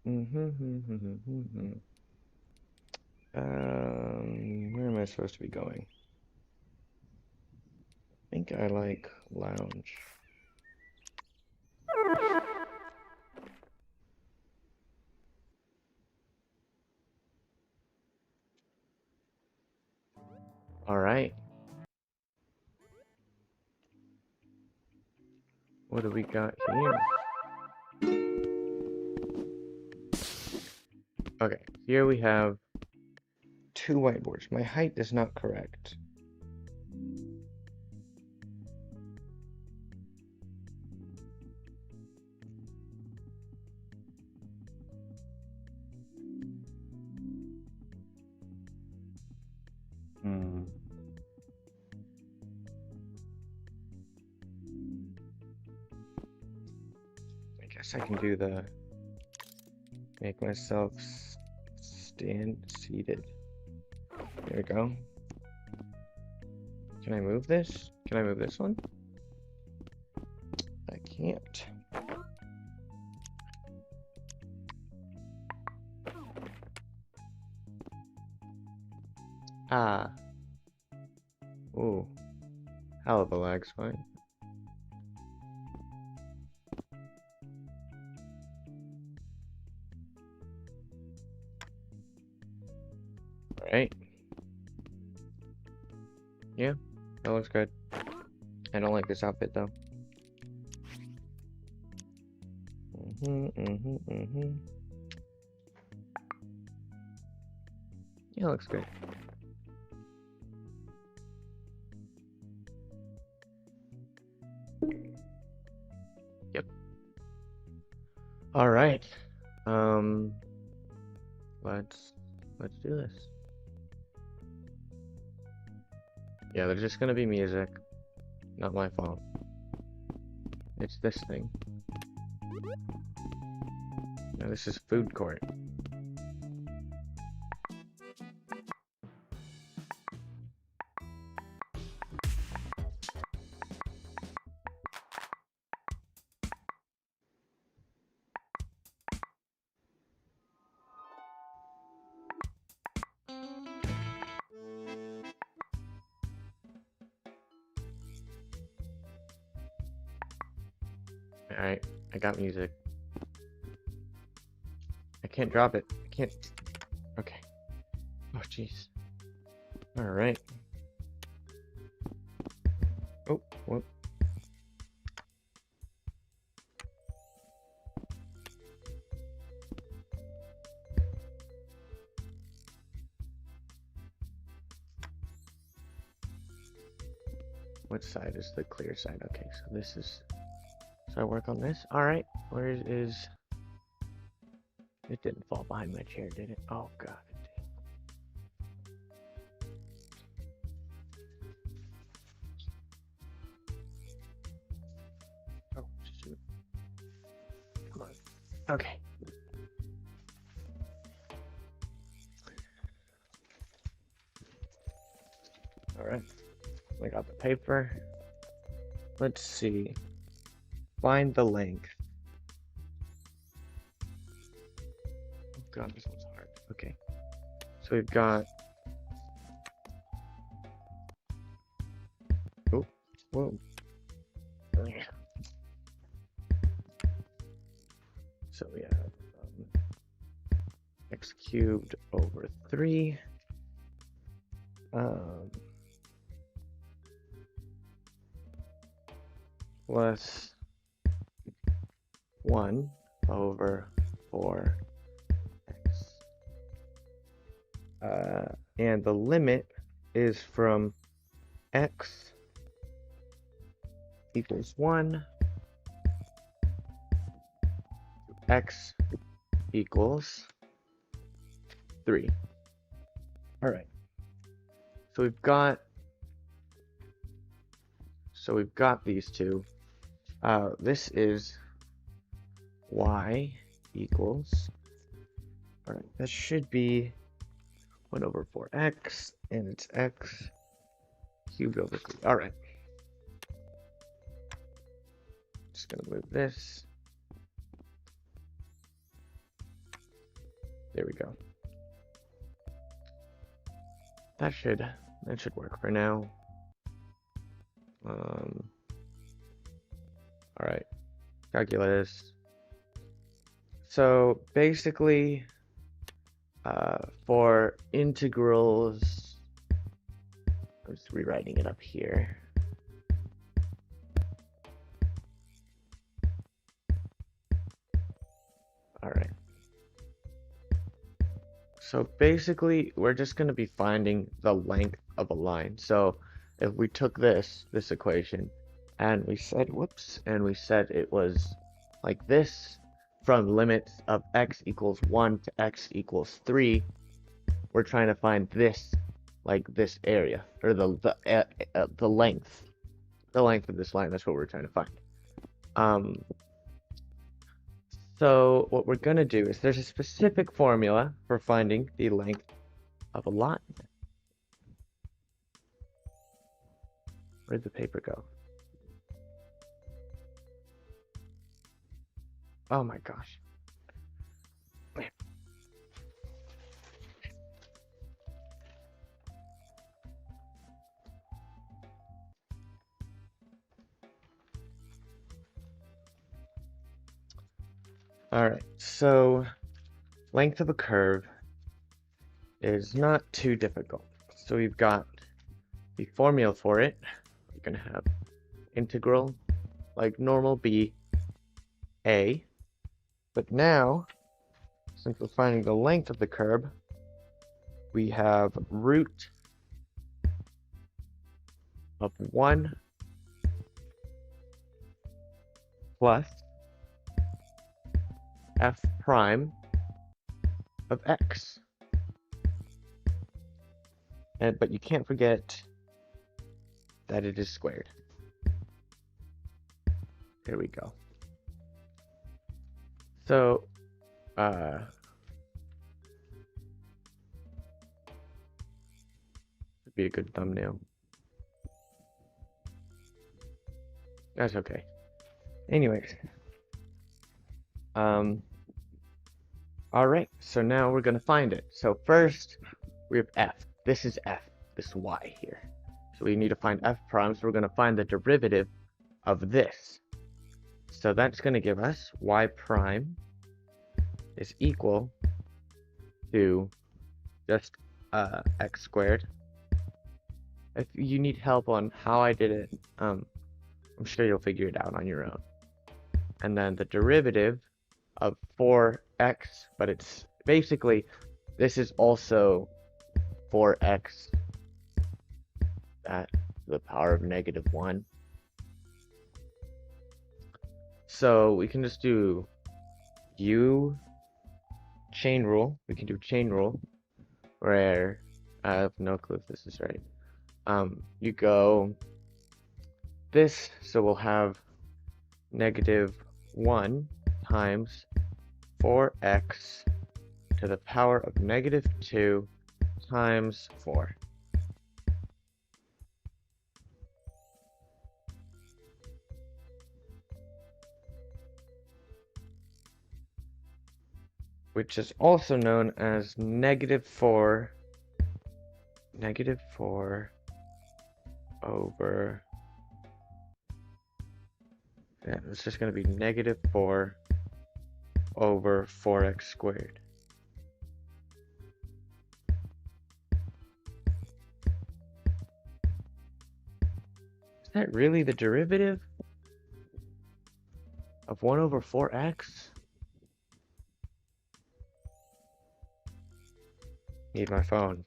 Where am I supposed to be going? I think I like lounge. All right. What do we got here? Okay, here we have two whiteboards. My height is not correct. I guess I can do the make myself stand seated. There we go. Can I move this? Can I move this one? I can't. Ah. Ooh. Hell of a lag spike. Alright. Yeah, that looks good. I don't like this outfit though. Yeah, looks good. Yep. All right. Let's do this. Yeah, there's just gonna be music. Not my fault. It's this thing. Now this is food court. Alright, I got music. I can't drop it. I can't. Okay. Oh, jeez. Alright. Oh, whoop. What side is the clear side? Okay, so this is... So I work on this? Alright, where is... It didn't fall behind my chair, did it? Oh, God. Oh, shoot. Come on. Okay. Alright. I got the paper. Let's see. Find the length. Oh God, this one's hard. Okay. So we've got... Oh, whoa. So we have x cubed over 3. Plus 1 over 4x. And the limit is from x equals 1 to x equals 3. All right. So we've got these two. This is y equals, all right, that should be 1 over 4x, and it's x cubed over 3. All right. Just gonna move this. There we go. That should work for now. All right, calculus. So basically, for integrals, I'm just rewriting it up here. All right. So basically, we're just going to be finding the length of a line. So if we took this equation and we said, whoops, and we said it was like this from limits of x equals 1 to x equals 3, we're trying to find this, like this area, or the length of this line. That's what we're trying to find. So what we're going to do is there's a specific formula for finding the length of a line. Where'd the paper go? Oh my gosh. Alright, so length of a curve is not too difficult. So we've got the formula for it. We're going to have integral, like normal, be a. But now, since we're finding the length of the curve, we have root of 1 plus f prime of x. But you can't forget that it is squared. There we go. So, would be a good thumbnail. That's okay. Anyways. All right, so now we're gonna find it. So first, we have f. This is f, this y here. So we need to find f prime, so we're gonna find the derivative of this. So that's gonna give us y prime is equal to just x squared. If you need help on how I did it, I'm sure you'll figure it out on your own. And then the derivative of 4x, but it's basically, this is also 4x at the power of -1. So we can just do chain rule. We can do chain rule where I have no clue if this is right. You go this, so we'll have -1 times 4x to the power of -2 times 4. Which is also known as -4 over, yeah, it's just going to be -4 over 4x squared. Is that really the derivative of 1 over 4x? Need my phone.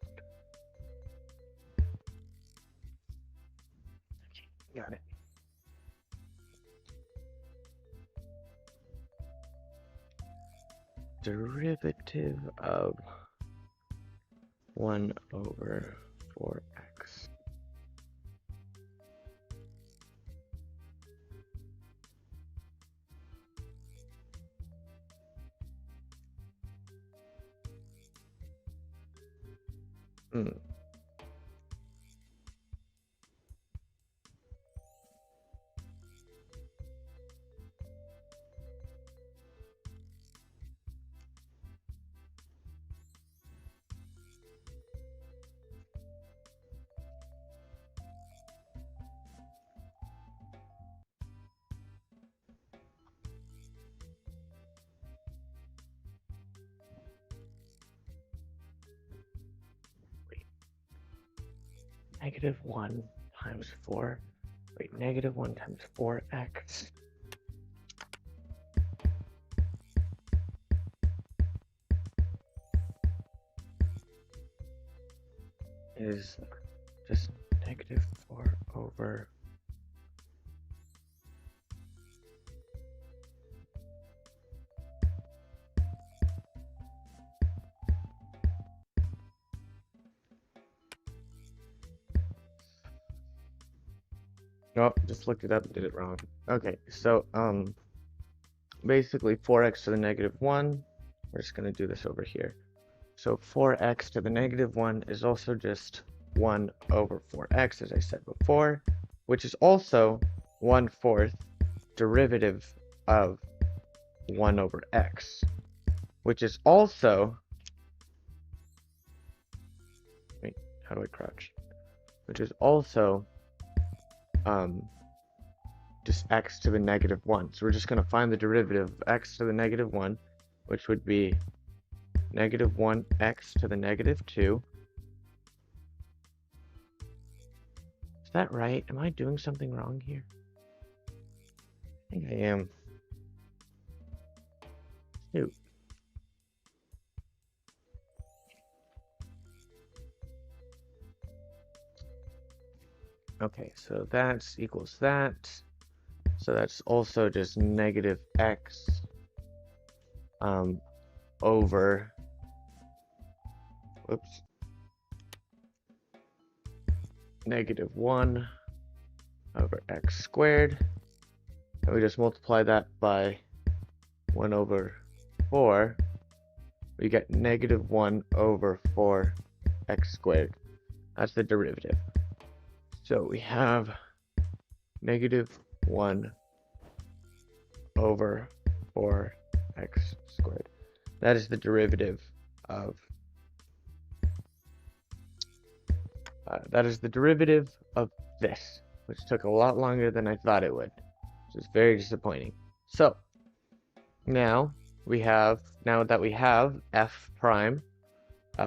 Got it. Derivative of 1 over 4x. negative 1 times 4. Wait, negative 1 times 4x is just negative 4 over oh, just looked it up and did it wrong. Okay, so basically 4x to the negative 1, we're just going to do this over here. So 4x to the negative 1 is also just 1 over 4x, as I said before, which is also 1/4 derivative of 1 over x, which is also, wait, how do I crouch? Which is also just x to the negative 1. So we're just going to find the derivative of x to the negative 1, which would be negative 1x to the negative 2. Is that right? Am I doing something wrong here? I think I am. Shoot. Okay, so that's equals that. So that's also just negative x over, whoops, negative 1 over x squared. And we just multiply that by 1 over 4. We get negative 1 over 4 x squared. That's the derivative. So we have negative 1 over 4 x squared. That is the derivative of this, which took a lot longer than I thought it would, which is very disappointing. So now that we have f prime,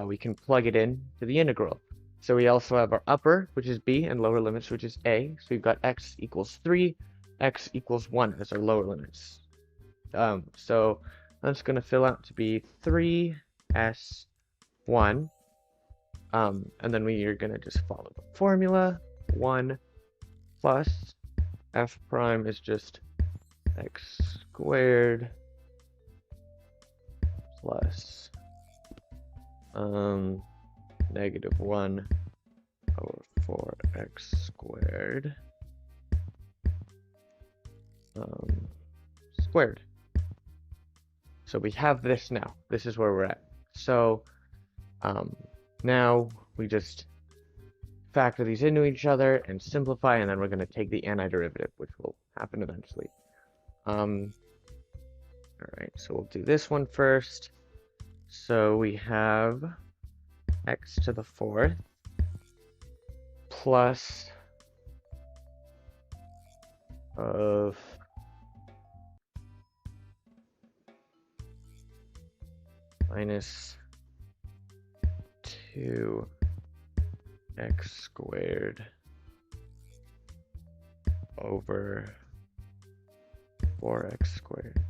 we can plug it in to the integral. So we also have our upper, which is b, and lower limits, which is a. So we've got x equals 3, x equals 1 as our lower limits. So that's going to fill out to be 3s1. And then we are going to just follow the formula. 1 plus f prime is just x squared plus negative 1 over 4x squared squared. So we have this now. This is where we're at. So now we just factor these into each other and simplify, and then we're going to take the antiderivative, which will happen eventually. Alright, so we'll do this one first. So we have x to the 4th plus of minus 2x squared over 4x squared.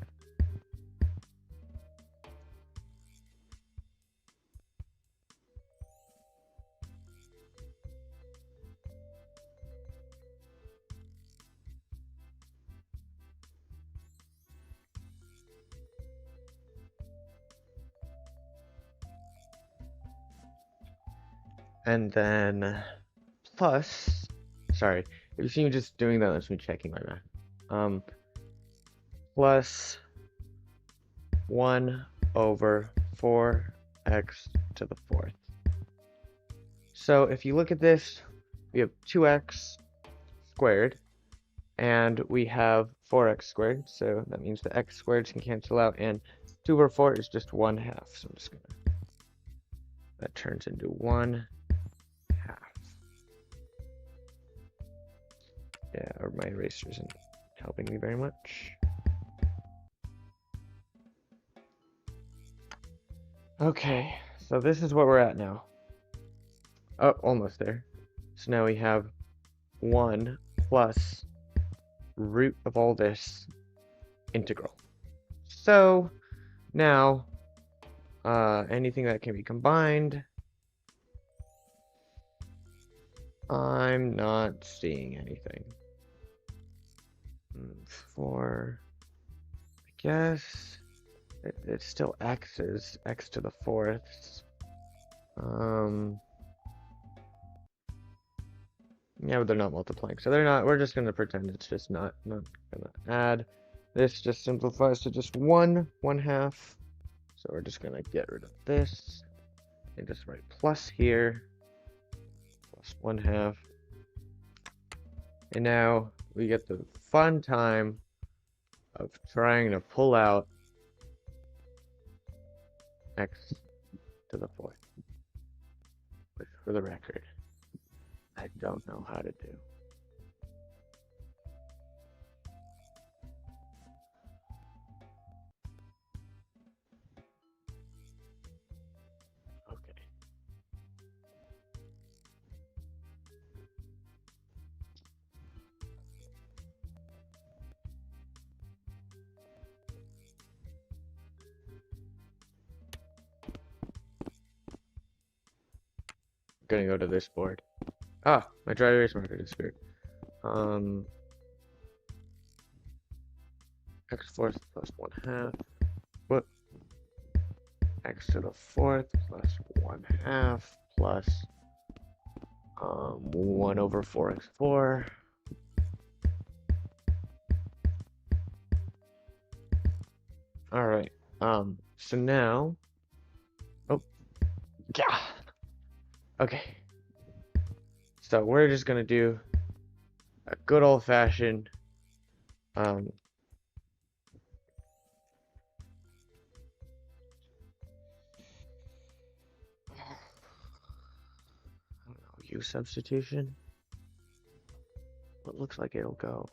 And then plus, sorry, if you see me just doing that, that's me checking my math. Plus 1 over 4x to the 4th. So if you look at this, we have 2x squared, and we have 4x squared, so that means the x squareds can cancel out, and 2 over 4 is just 1/2, so I'm just gonna, that turns into 1/2. Yeah, or my eraser isn't helping me very much. Okay, so this is what we're at now. Oh, almost there. So now we have 1 plus root of all this integral. So now anything that can be combined, I'm not seeing anything. 4, I guess it's still x's, x to the 4ths. Yeah, but they're not multiplying, so they're not. We're just gonna pretend it's just not gonna add. This just simplifies to just 1/2. So we're just gonna get rid of this and just write plus here, plus 1/2. And now we get the fun time of trying to pull out x to the 4th. Which, for the record, I don't know how to do. Okay. I'm gonna go to this board. Ah, my dry erase marker disappeared. X4th plus 1/2. What? X to the 4th plus 1/2 plus 1/4x4. All right. So now, oh, yeah. Okay. So we're just gonna do a good old-fashioned U substitution. It looks like it'll go.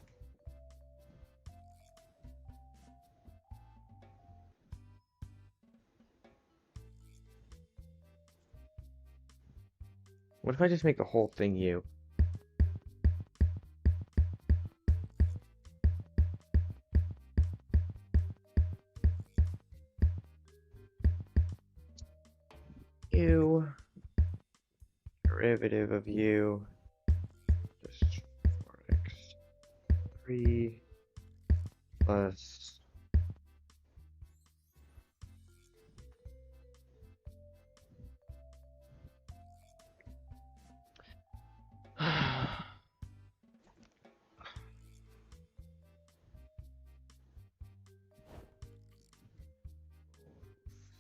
What if I just make the whole thing U? U, derivative of U, just 4x3 plus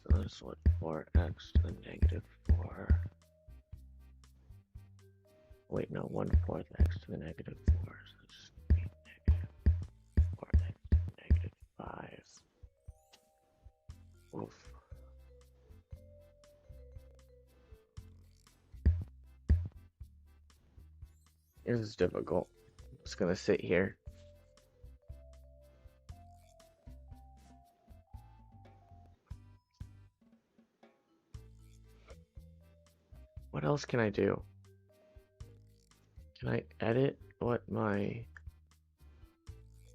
so that's what 4x to the negative 4. Wait, no, 1/4 x to the negative 4. So it's negative 4x to the negative 5. Oof. This is difficult. I'm just gonna sit here. What else can I do? Can I edit what my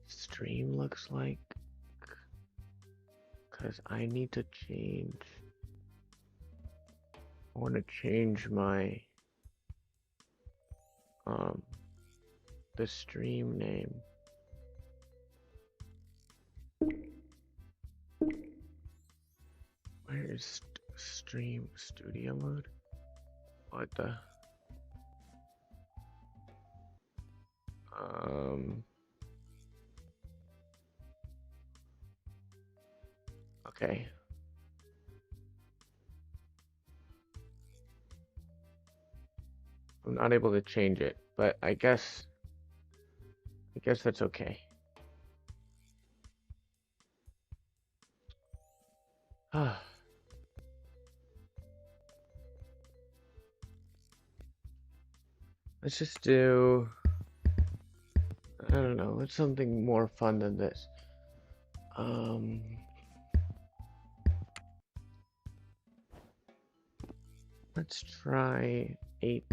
stream looks like? Because I need to change. I want to change my the stream name. Where is stream studio mode? What the? Okay. I'm not able to change it, but I guess that's okay. Let's just do, I don't know, it's something more fun than this. Let's try 8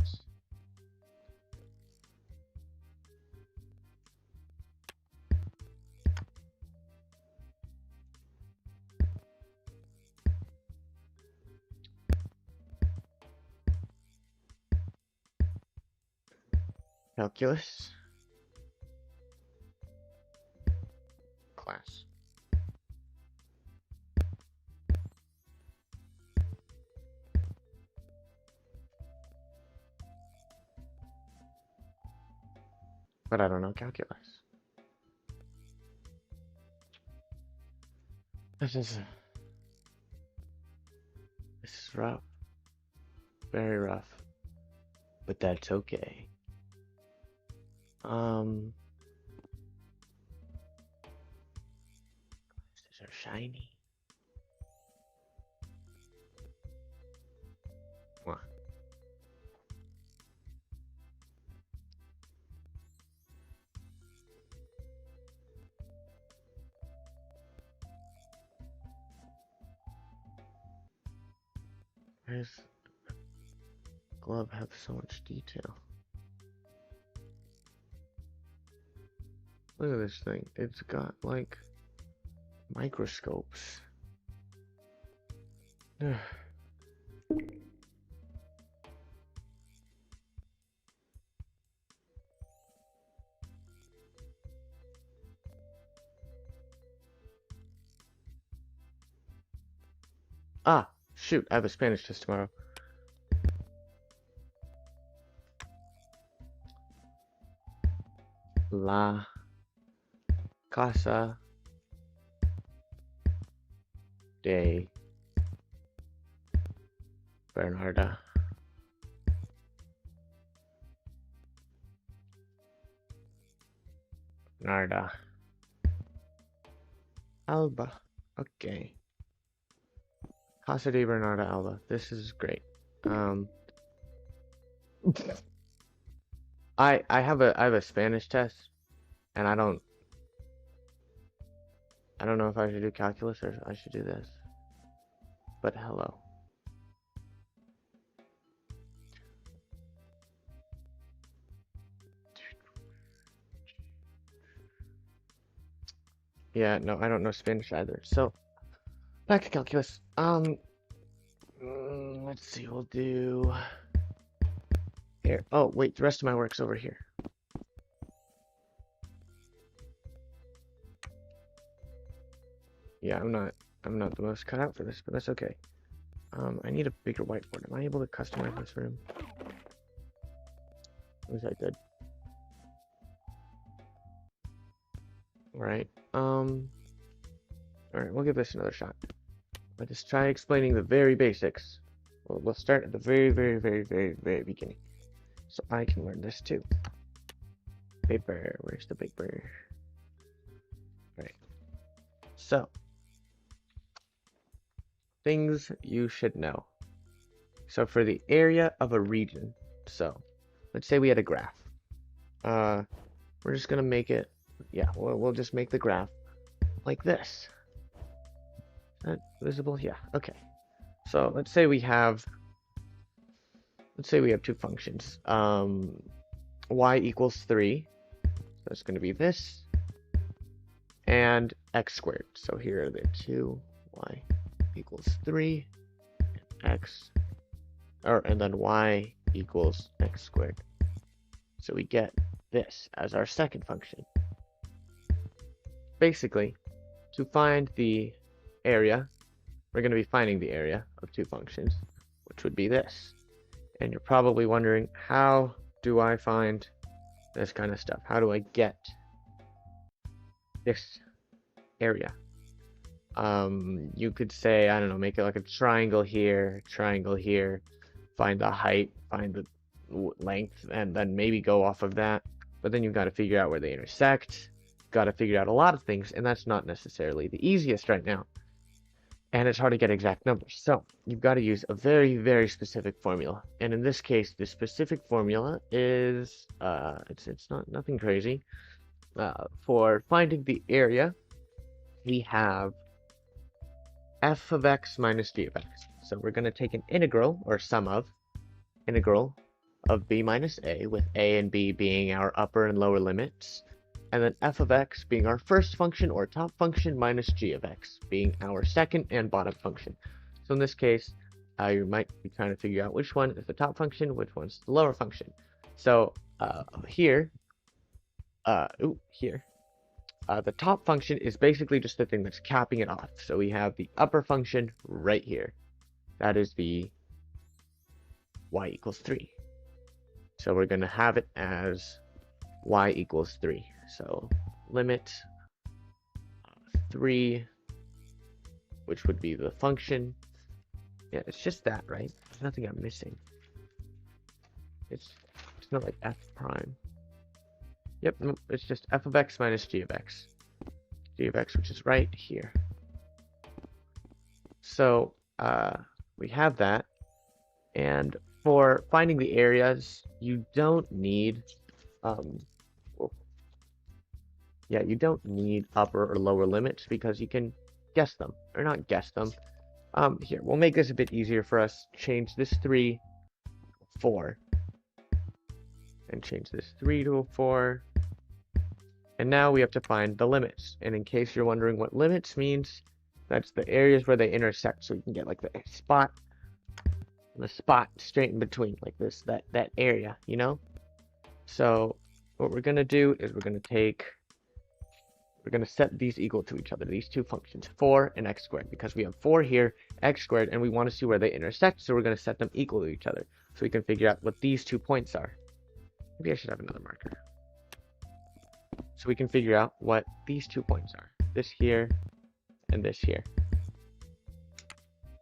calculus class. But I don't know calculus. This is rough. Very rough. But that's okay. Glasses are shiny. What? Why does the glove have so much detail? Look at this thing. It's got like microscopes. Ah, shoot, I have a Spanish test tomorrow. La casa de Bernarda. Bernarda Alba. Okay. Casa de Bernarda Alba. This is great. I have a Spanish test, and I don't know if I should do calculus or I should do this. But hello. Yeah, no, I don't know Spanish either. So, back to calculus. Let's see, we'll do here. Oh, wait, the rest of my work's over here. Yeah, I'm not the most cut out for this, but that's okay. I need a bigger whiteboard. Am I able to customize this room? Was that good? Alright, alright, we'll give this another shot. I'll just try explaining the very basics. We'll start at the very beginning. So I can learn this too. Paper, where's the paper? Right. So, things you should know. So for the area of a region, so let's say we had a graph. We're just gonna make it, yeah, we'll just make the graph like this. Is that visible? Yeah, okay. So let's say we have two functions. Y equals 3. So it's going to be this. And x squared. So here are the two. Y equals 3. And then y equals x squared. So we get this as our second function. Basically, to find the area, we're going to be finding the area of two functions, which would be this. And you're probably wondering, how do I find this kind of stuff? How do I get this area? You could say, I don't know, make it like a triangle here, find the height, find the length, and then maybe go off of that. But then you've got to figure out where they intersect. Got to figure out a lot of things, and that's not necessarily the easiest right now. And it's hard to get exact numbers. So you've got to use a very specific formula. And in this case, the specific formula is it's nothing crazy. For finding the area, we have f of x minus g of x. So we're going to take an integral, or sum of integral of b minus a, with a and b being our upper and lower limits, and then f of x being our first function or top function minus g of x being our second and bottom function. So in this case, you might be trying to figure out which one is the top function, which one's the lower function. So here, the top function is basically just the thing that's capping it off. So we have the upper function right here. That is the y equals 3. So we're going to have it as y equals 3. So limit 3, which would be the function. Yeah, it's just that, right? There's nothing I'm missing. It's not like f prime. Yep, nope, it's just f of x minus g of x. G of x, which is right here. So we have that. And for finding the areas, you don't need you don't need upper or lower limits because you can guess them, or not guess them. Here, we'll make this a bit easier for us. Change this 3 to 4. And change this 3 to a 4. And now we have to find the limits. And in case you're wondering what limits means, that's the areas where they intersect. So you can get like the spot straight in between, like this, that area, you know? So what we're gonna do is we're gonna set these equal to each other, these two functions, 4 and x squared, because we have 4 here, x squared, and we want to see where they intersect, so we're gonna set them equal to each other, so we can figure out what these 2 points are. Maybe I should have another marker. So we can figure out what these 2 points are. This here and this here.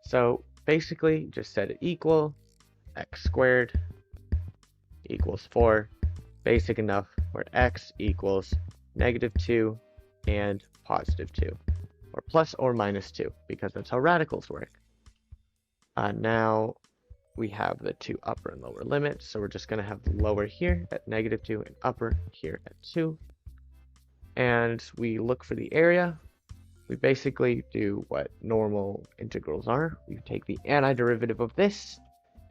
So basically, just set it equal, x squared equals 4, basic enough, where x equals -2 and +2, or plus or minus 2, because that's how radicals work. Now we have the 2 upper and lower limits, so we're just going to have the lower here at -2 and upper here at 2. And we look for the area. We basically do what normal integrals are. We take the antiderivative of this.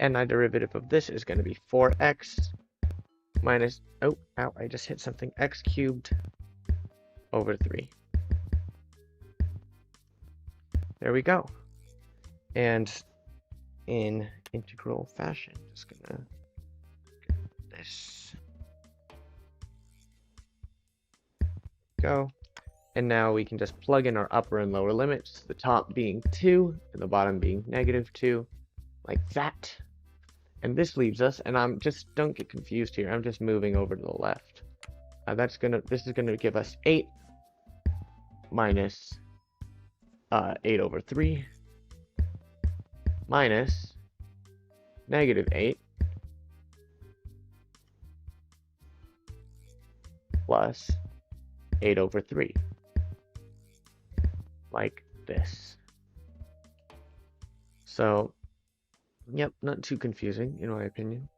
Antiderivative of this is going to be 4x minus, I just hit something, x cubed over 3. There we go. And in integral fashion, just gonna get this. Go. And now we can just plug in our upper and lower limits, the top being 2 and the bottom being -2, like that. And this leaves us, and don't get confused here, I'm just moving over to the left. This is gonna give us 8 minus 8 over 3 minus -8 plus 8 over 3, like this. So, yep, not too confusing in my opinion.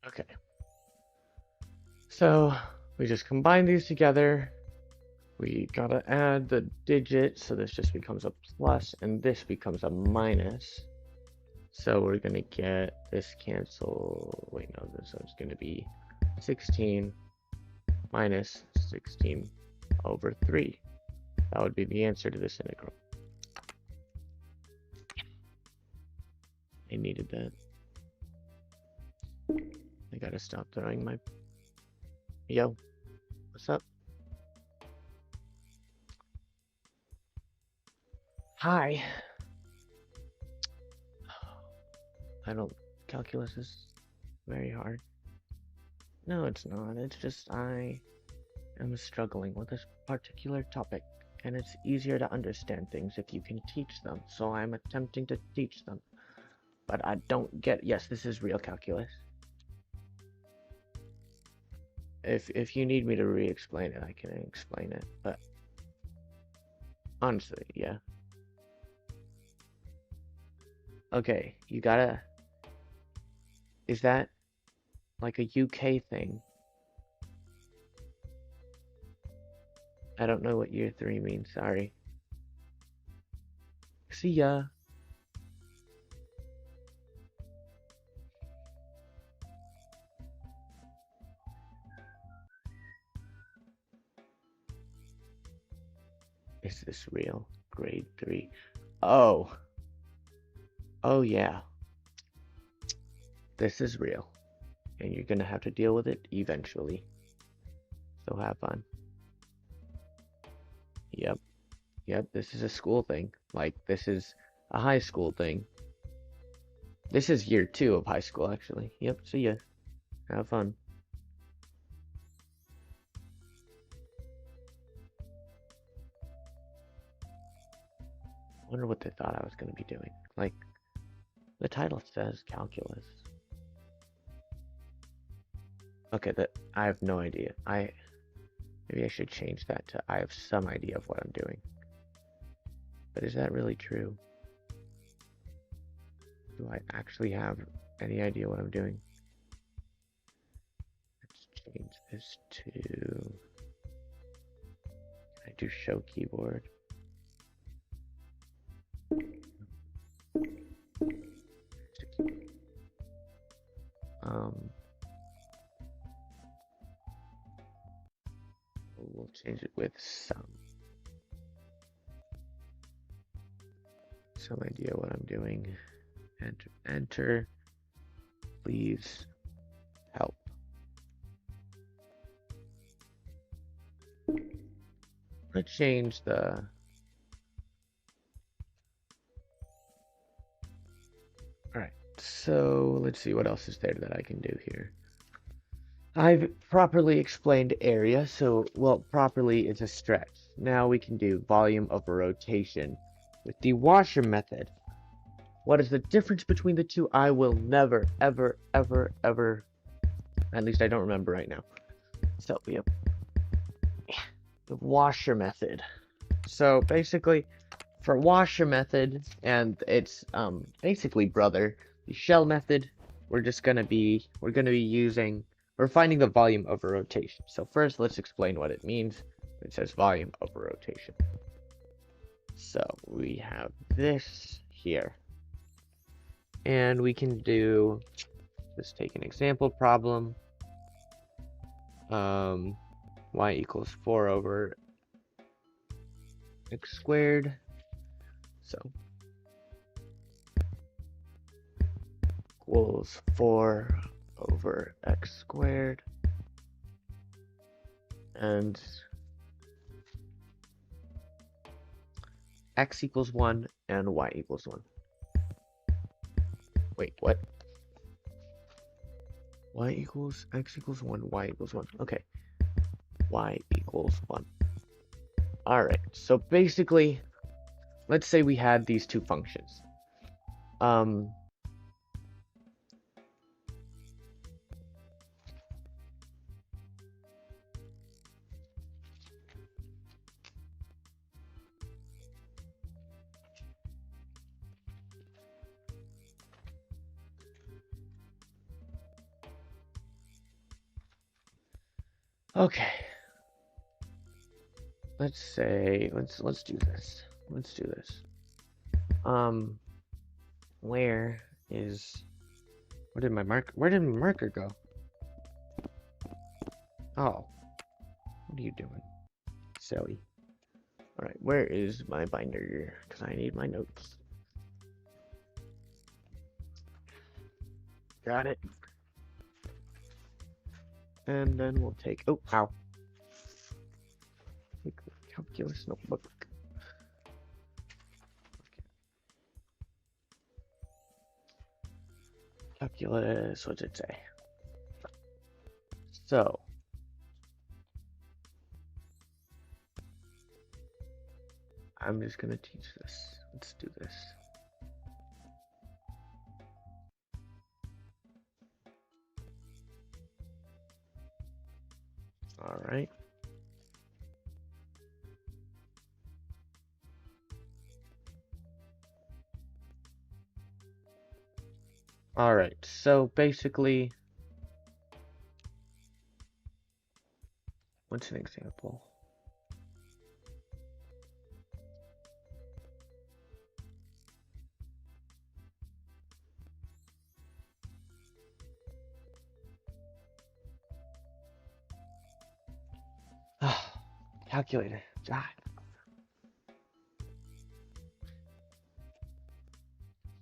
Okay. So we just combine these together. We gotta add the digit, so this just becomes a plus and this becomes a minus. So we're gonna get this cancel. Wait, no, this one's gonna be 16 minus 16 over 3. That would be the answer to this integral. I needed that. I gotta stop throwing my... Yo, what's up? Hi. Calculus is very hard. No, it's not. It's just I am struggling with this particular topic, and it's easier to understand things if you can teach them, so I'm attempting to teach them. But I don't get... Yes, this is real calculus. If you need me to re-explain it, I can explain it, but honestly, yeah. Okay, you gotta... Is that like a UK thing? I don't know what year 3 means, sorry. See ya. Is this real? Grade 3. Oh. Oh yeah. This is real. And you're gonna have to deal with it eventually. So have fun. Yep. Yep, this is a school thing. Like, this is a high school thing. This is year 2 of high school, actually. Yep, see ya. Have fun. I wonder what they thought I was going to be doing. Like, the title says calculus. Okay, I have no idea. Maybe I should change that to I have some idea of what I'm doing. But is that really true? Do I actually have any idea what I'm doing? Let's change this to... Can I do show keyboard? We'll change it with some idea what I'm doing. Enter. Please help. Let's change the... Alright, so let's see what else is there that I can do here. I've properly explained area, so, well, properly is a stretch. Now we can do volume over rotation with the washer method. What is the difference between the two? I will never, ever, ever, ever, at least I don't remember right now. So, yep. The washer method. So, basically, for washer method, and it's, basically brother, the shell method, we're finding the volume over rotation. So first, let's explain what it means. It says volume over rotation. So we have this here. And we can do, let's take an example problem. Y equals 4 over x squared. So equals 4 over x squared, and x equals 1 and y equals 1. Wait, what? X equals 1, y equals 1. Okay. Y equals 1. Alright, so basically, let's say we had these two functions. Okay. Let's say let's do this. Let's do this. Where did my marker go? Oh. What are you doing? Silly. Alright, where is my binder? Because I need my notes. Got it. And then we'll take, oh, ow. Take the calculus notebook. Okay. Calculus, what did it say? So, I'm just gonna teach this. Let's do this. All right. Alright, so basically, what's an example? Calculator. God.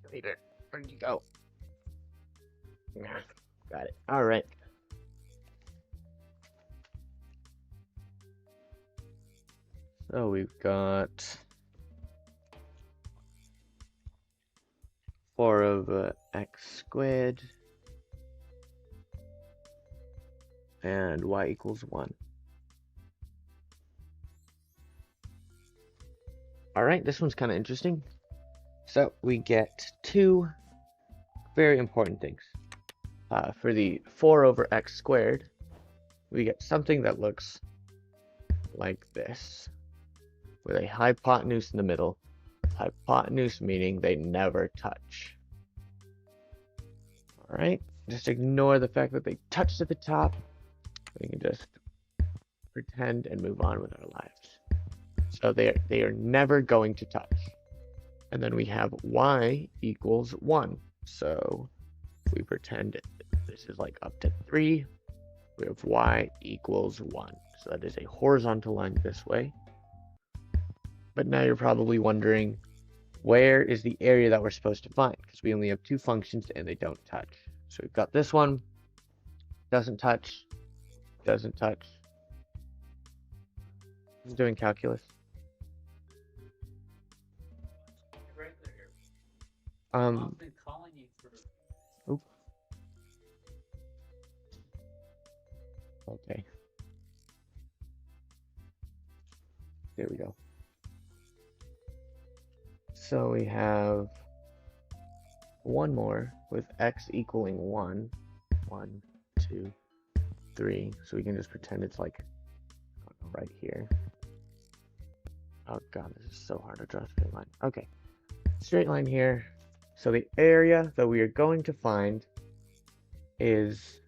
Calculator. Where'd you go? Got it. Alright. So we've got 4 over x squared and y equals 1. Alright, this one's kind of interesting. So we get 2 very important things. For the 4 over x squared, we get something that looks like this, with a hypotenuse in the middle. Hypotenuse meaning they never touch. Alright, just ignore the fact that they touched at the top. We can just pretend and move on with our lives. So they are never going to touch. And then we have y equals 1. So we pretend this is like up to 3. We have y equals 1. So that is a horizontal line this way. But now you're probably wondering, where is the area that we're supposed to find? Because we only have 2 functions and they don't touch. So we've got this one, doesn't touch, doesn't touch. I'm doing calculus. I've been calling you for. Oop. Okay. There we go. So we have one more with x equaling 1. 1, 2, 3. So we can just pretend it's like, I don't know, right here. Oh god, this is so hard to draw a straight line. Okay. Straight line here. So the area that we are going to find is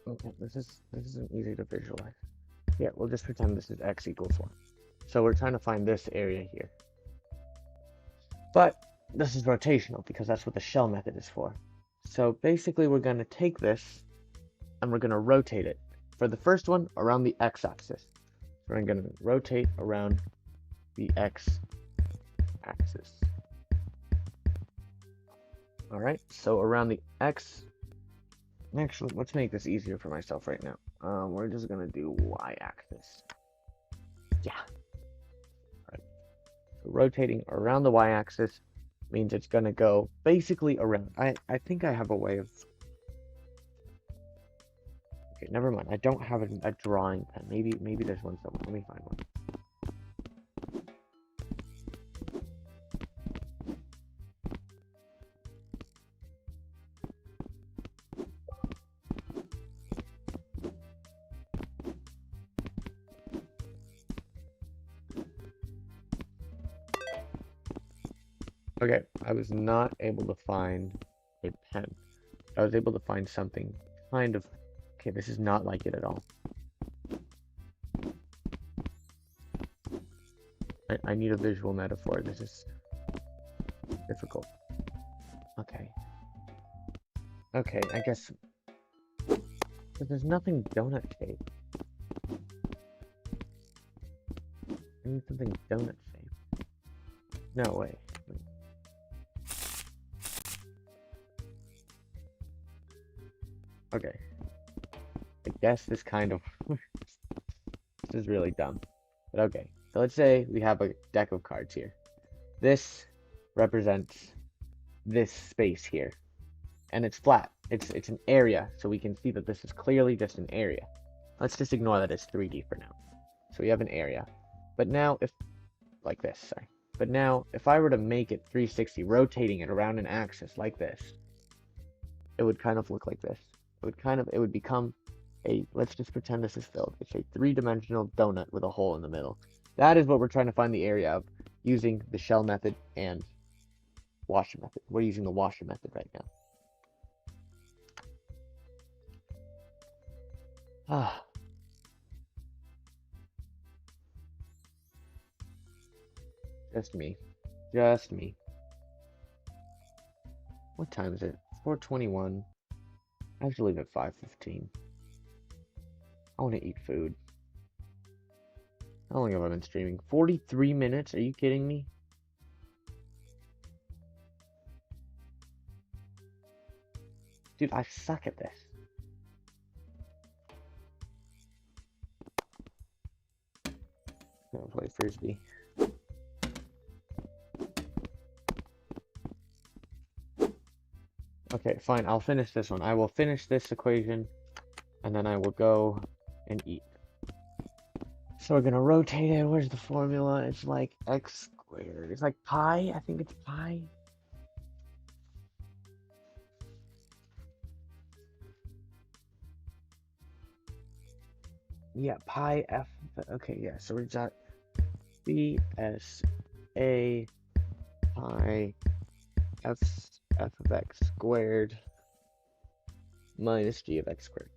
okay, this isn't easy to visualize. Yeah, we'll just pretend this is x equals 1. So we're trying to find this area here. But this is rotational because that's what the shell method is for. So basically we're going to take this and we're going to rotate it. For the first one, around the x-axis. We're going to rotate around the x-axis. Alright, so around the x... Actually, let's make this easier for myself right now. We're just going to do y-axis. Yeah. Alright. So rotating around the y-axis means it's going to go basically around. I think I have a way of... Okay, never mind. I don't have a drawing pen. Maybe there's one somewhere. Let me find one. Okay, I was not able to find a pen. I was able to find something kind of... Okay, this is not like it at all. I need a visual metaphor. This is difficult. Okay. Okay, I guess... But there's nothing donut shaped. I need something donut shaped. No, wait. Okay. I guess this kind of... This is really dumb. But okay. So let's say we have a deck of cards here. This represents this space here. And it's flat. It's an area. So we can see that this is clearly just an area. Let's just ignore that it's 3D for now. So we have an area. But now if... Like this, sorry. But now, if I were to make it 360, rotating it around an axis like this, it would kind of look like this. It would become let's just pretend this is filled. It's a three-dimensional donut with a hole in the middle. That is what we're trying to find the area of using the shell method and washer method. We're using the washer method right now. Ah. Just me. Just me. What time is it? 4:21. I have to leave at 5:15. I want to eat food. How long have I been streaming? 43 minutes? Are you kidding me? Dude, I suck at this. I'm gonna play Frisbee. Okay, fine. I'll finish this one. I will finish this equation, and then I will go and eat. So we're gonna rotate it. Where's the formula? It's like x squared. It's like pi. I think it's pi. Yeah, pi f. Okay, yeah. So we got b s a pi f of x squared minus g of x squared.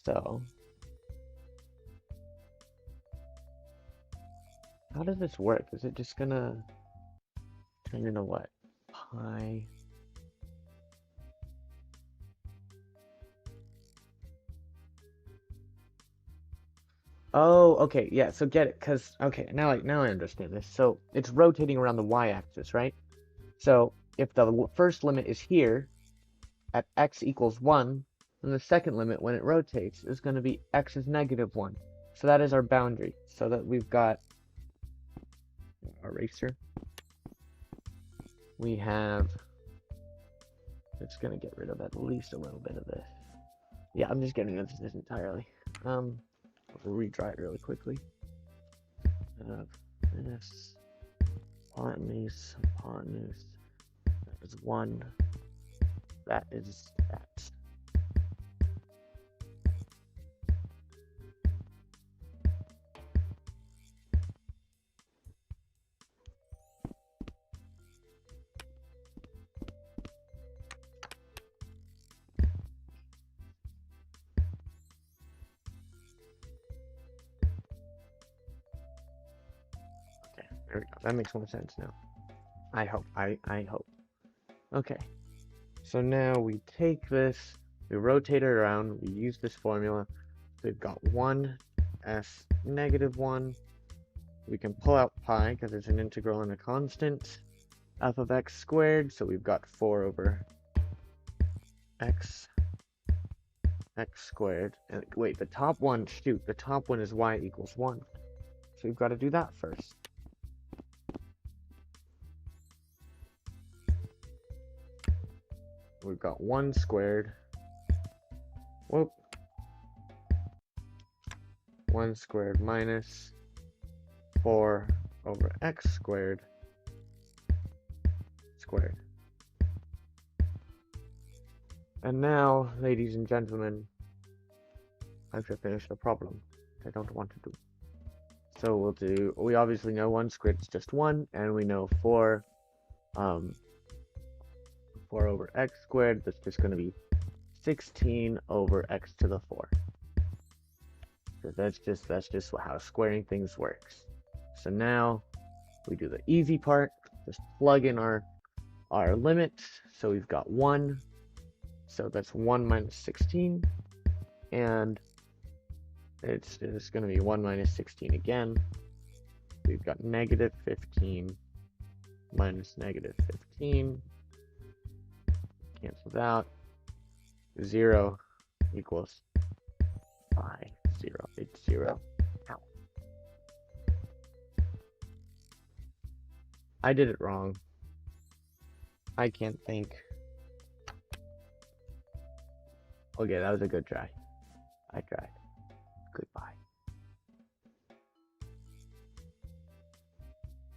So, how does this work? Is it just gonna turn into what? Pi. Oh, okay, yeah, so get it, because, okay, now I understand this. So, it's rotating around the y-axis, right? So, if the first limit is here, at x equals 1, then the second limit, when it rotates, is going to be x is negative 1. So that is our boundary. So that we've got eraser. We have, it's going to get rid of at least a little bit of this. Yeah, I'm just getting rid of this entirely. We'll retry it really quickly. This hypotenuse. That is 1. That is that. Okay, there we go. That makes more sense now. I hope. I hope. Okay. So now we take this, we rotate it around, we use this formula. We've got 1s negative 1. We can pull out pi because it's an integral and a constant. F of x squared, so we've got 4 over x squared. And wait, the top one, shoot, the top one is y equals 1. So we've got to do that first. We've got 1 squared. Whoop. 1 squared minus 4 over x squared squared. And now, ladies and gentlemen, I have to finish the problem I don't want to do. So we obviously know 1 squared is just 1, and we know 4 over x squared, that's just going to be 16 over x to the 4. So that's just how squaring things works. So now we do the easy part, just plug in our limits. So we've got 1, so that's 1 minus 16, and it's going to be 1 minus 16 again. We've got negative 15 minus negative 15. Cancels out. 0 equals pi. 0. It's 0. Ow. I did it wrong. I can't think. Okay, that was a good try. I tried. Goodbye.